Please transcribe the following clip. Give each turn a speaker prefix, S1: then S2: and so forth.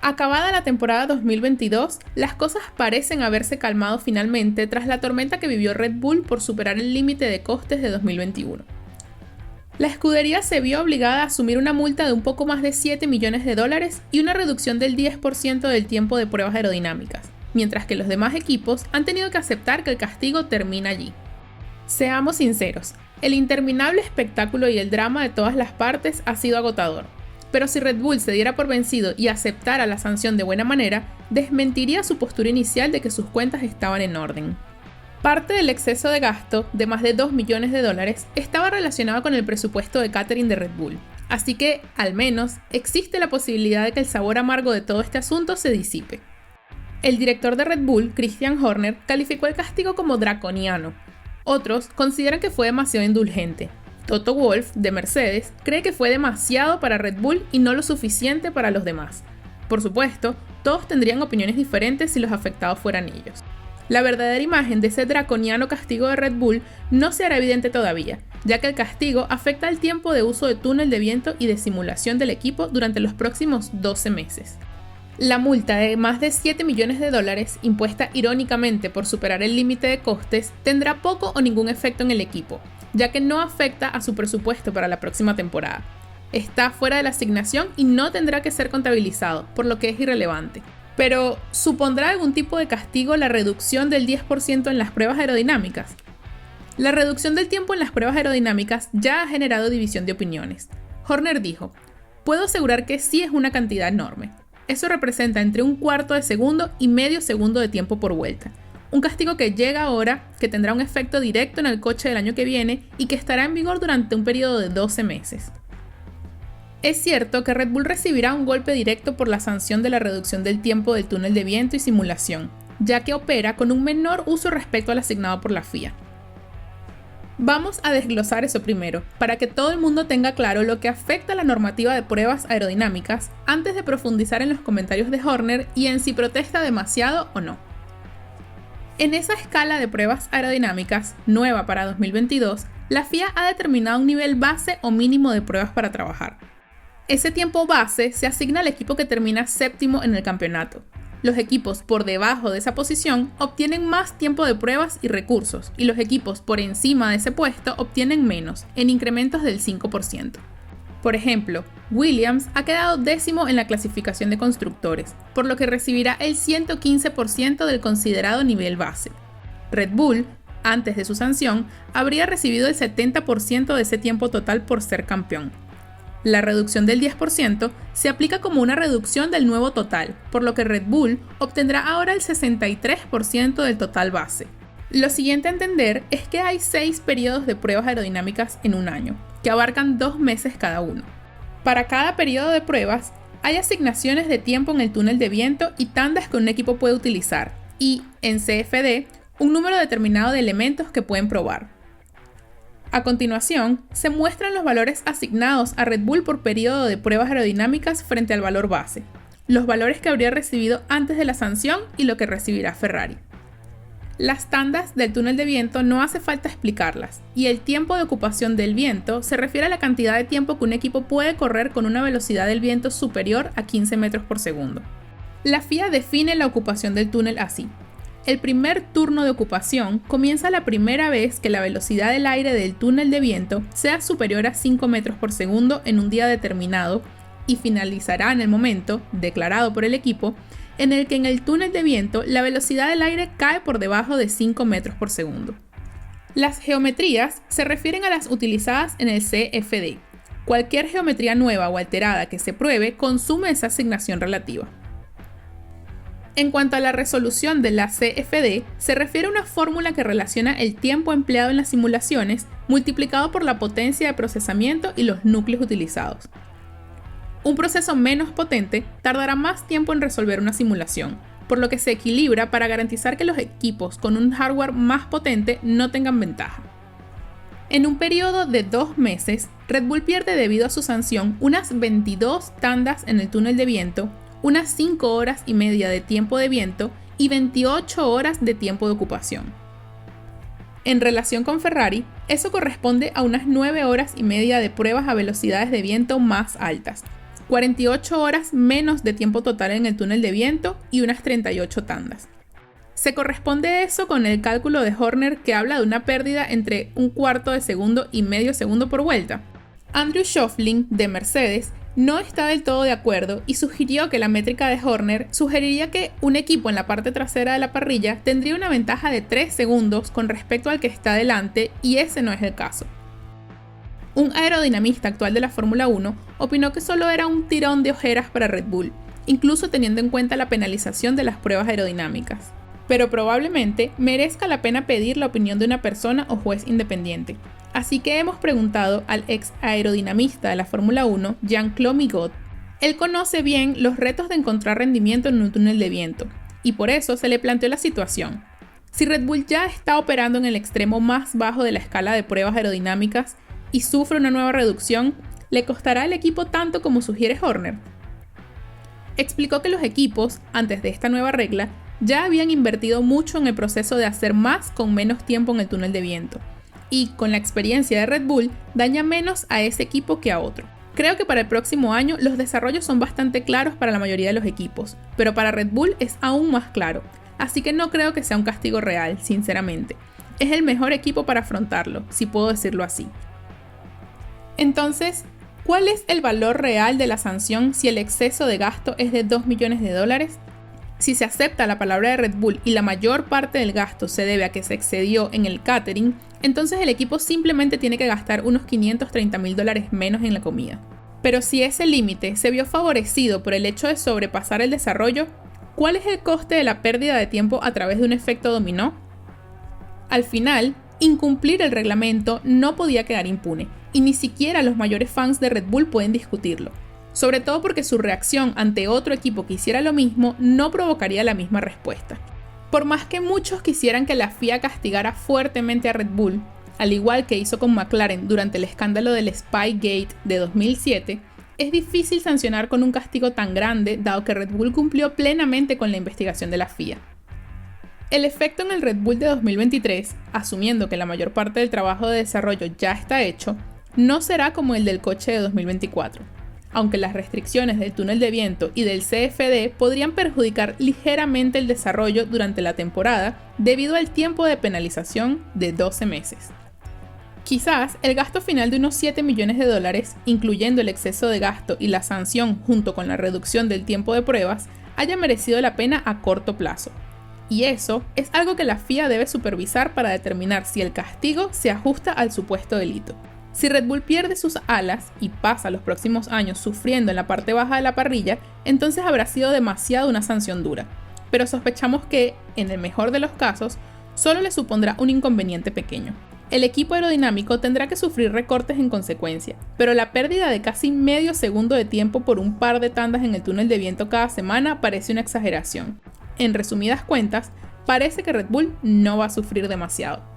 S1: Acabada la temporada 2022, las cosas parecen haberse calmado finalmente tras la tormenta que vivió Red Bull por superar el límite de costes de 2021. La escudería se vio obligada a asumir una multa de un poco más de 7 millones de dólares y una reducción del 10% del tiempo de pruebas aerodinámicas, mientras que los demás equipos han tenido que aceptar que el castigo termina allí. Seamos sinceros, el interminable espectáculo y el drama de todas las partes ha sido agotador. Pero si Red Bull se diera por vencido y aceptara la sanción de buena manera, desmentiría su postura inicial de que sus cuentas estaban en orden. Parte del exceso de gasto, de más de 2 millones de dólares, estaba relacionado con el presupuesto de catering de Red Bull, así que, al menos, existe la posibilidad de que el sabor amargo de todo este asunto se disipe. El director de Red Bull, Christian Horner, calificó el castigo como draconiano. Otros consideran que fue demasiado indulgente. Toto Wolff, de Mercedes, cree que fue demasiado para Red Bull y no lo suficiente para los demás. Por supuesto, todos tendrían opiniones diferentes si los afectados fueran ellos. La verdadera imagen de ese draconiano castigo de Red Bull no se hará evidente todavía, ya que el castigo afecta el tiempo de uso de túnel de viento y de simulación del equipo durante los próximos 12 meses. La multa de más de 7 millones de dólares, impuesta irónicamente por superar el límite de costes, tendrá poco o ningún efecto en el equipo, ya que no afecta a su presupuesto para la próxima temporada. Está fuera de la asignación y no tendrá que ser contabilizado, por lo que es irrelevante. Pero, ¿supondrá algún tipo de castigo la reducción del 10% en las pruebas aerodinámicas? La reducción del tiempo en las pruebas aerodinámicas ya ha generado división de opiniones. Horner dijo: "Puedo asegurar que sí es una cantidad enorme. Eso representa entre un cuarto de segundo y medio segundo de tiempo por vuelta. Un castigo que llega ahora, que tendrá un efecto directo en el coche del año que viene y que estará en vigor durante un periodo de 12 meses. Es cierto que Red Bull recibirá un golpe directo por la sanción de la reducción del tiempo del túnel de viento y simulación, ya que opera con un menor uso respecto al asignado por la FIA. Vamos a desglosar eso primero, para que todo el mundo tenga claro lo que afecta a la normativa de pruebas aerodinámicas antes de profundizar en los comentarios de Horner y en si protesta demasiado o no. En esa escala de pruebas aerodinámicas, nueva para 2022, la FIA ha determinado un nivel base o mínimo de pruebas para trabajar. Ese tiempo base se asigna al equipo que termina séptimo en el campeonato. Los equipos por debajo de esa posición obtienen más tiempo de pruebas y recursos, y los equipos por encima de ese puesto obtienen menos, en incrementos del 5%. Por ejemplo, Williams ha quedado décimo en la clasificación de constructores, por lo que recibirá el 115% del considerado nivel base. Red Bull, antes de su sanción, habría recibido el 70% de ese tiempo total por ser campeón. La reducción del 10% se aplica como una reducción del nuevo total, por lo que Red Bull obtendrá ahora el 63% del total base. Lo siguiente a entender es que hay 6 periodos de pruebas aerodinámicas en un año, que abarcan 2 meses cada uno. Para cada periodo de pruebas, hay asignaciones de tiempo en el túnel de viento y tandas que un equipo puede utilizar, y, en CFD, un número determinado de elementos que pueden probar. A continuación, se muestran los valores asignados a Red Bull por periodo de pruebas aerodinámicas frente al valor base, los valores que habría recibido antes de la sanción y lo que recibirá Ferrari. Las tandas del túnel de viento no hace falta explicarlas, y el tiempo de ocupación del viento se refiere a la cantidad de tiempo que un equipo puede correr con una velocidad del viento superior a 15 metros por segundo. La FIA define la ocupación del túnel así. El primer turno de ocupación comienza la primera vez que la velocidad del aire del túnel de viento sea superior a 5 metros por segundo en un día determinado y finalizará en el momento, declarado por el equipo, en el que en el túnel de viento la velocidad del aire cae por debajo de 5 metros por segundo. Las geometrías se refieren a las utilizadas en el CFD. Cualquier geometría nueva o alterada que se pruebe consume esa asignación relativa. En cuanto a la resolución de la CFD, se refiere a una fórmula que relaciona el tiempo empleado en las simulaciones multiplicado por la potencia de procesamiento y los núcleos utilizados. Un proceso menos potente tardará más tiempo en resolver una simulación, por lo que se equilibra para garantizar que los equipos con un hardware más potente no tengan ventaja. En un periodo de 2 meses, Red Bull pierde debido a su sanción unas 22 tandas en el túnel de viento, unas 5 horas y media de tiempo de viento y 28 horas de tiempo de ocupación. En relación con Ferrari, eso corresponde a unas 9 horas y media de pruebas a velocidades de viento más altas, 48 horas menos de tiempo total en el túnel de viento y unas 38 tandas. Se corresponde eso con el cálculo de Horner que habla de una pérdida entre 1/4 de segundo y medio segundo por vuelta. Andrew Schöffling, de Mercedes, no está del todo de acuerdo y sugirió que la métrica de Horner sugeriría que un equipo en la parte trasera de la parrilla tendría una ventaja de 3 segundos con respecto al que está delante, y ese no es el caso. Un aerodinamista actual de la Fórmula 1 opinó que solo era un tirón de ojeras para Red Bull, incluso teniendo en cuenta la penalización de las pruebas aerodinámicas. Pero probablemente merezca la pena pedir la opinión de una persona o juez independiente. Así que hemos preguntado al ex aerodinamista de la Fórmula 1, Jean-Claude Migot. Él conoce bien los retos de encontrar rendimiento en un túnel de viento, y por eso se le planteó la situación. Si Red Bull ya está operando en el extremo más bajo de la escala de pruebas aerodinámicas y sufre una nueva reducción, ¿le costará al equipo tanto como sugiere Horner? Explicó que los equipos, antes de esta nueva regla, ya habían invertido mucho en el proceso de hacer más con menos tiempo en el túnel de viento, y con la experiencia de Red Bull daña menos a ese equipo que a otro. Creo que para el próximo año los desarrollos son bastante claros para la mayoría de los equipos, pero para Red Bull es aún más claro, así que no creo que sea un castigo real, sinceramente. Es el mejor equipo para afrontarlo, si puedo decirlo así. Entonces, ¿cuál es el valor real de la sanción si el exceso de gasto es de $2 millones? Si se acepta la palabra de Red Bull y la mayor parte del gasto se debe a que se excedió en el catering, entonces el equipo simplemente tiene que gastar unos $530,000 menos en la comida. Pero si ese límite se vio favorecido por el hecho de sobrepasar el desarrollo, ¿cuál es el coste de la pérdida de tiempo a través de un efecto dominó? Al final, incumplir el reglamento no podía quedar impune, y ni siquiera los mayores fans de Red Bull pueden discutirlo. Sobre todo porque su reacción ante otro equipo que hiciera lo mismo no provocaría la misma respuesta. Por más que muchos quisieran que la FIA castigara fuertemente a Red Bull, al igual que hizo con McLaren durante el escándalo del Spygate de 2007, es difícil sancionar con un castigo tan grande dado que Red Bull cumplió plenamente con la investigación de la FIA. El efecto en el Red Bull de 2023, asumiendo que la mayor parte del trabajo de desarrollo ya está hecho, no será como el del coche de 2024. Aunque las restricciones del túnel de viento y del CFD podrían perjudicar ligeramente el desarrollo durante la temporada debido al tiempo de penalización de 12 meses. Quizás el gasto final de unos $7 millones, incluyendo el exceso de gasto y la sanción junto con la reducción del tiempo de pruebas, haya merecido la pena a corto plazo. Y eso es algo que la FIA debe supervisar para determinar si el castigo se ajusta al supuesto delito. Si Red Bull pierde sus alas y pasa los próximos años sufriendo en la parte baja de la parrilla, entonces habrá sido demasiado una sanción dura. Pero sospechamos que, en el mejor de los casos, solo le supondrá un inconveniente pequeño. El equipo aerodinámico tendrá que sufrir recortes en consecuencia, pero la pérdida de casi medio segundo de tiempo por un par de tandas en el túnel de viento cada semana parece una exageración. En resumidas cuentas, parece que Red Bull no va a sufrir demasiado.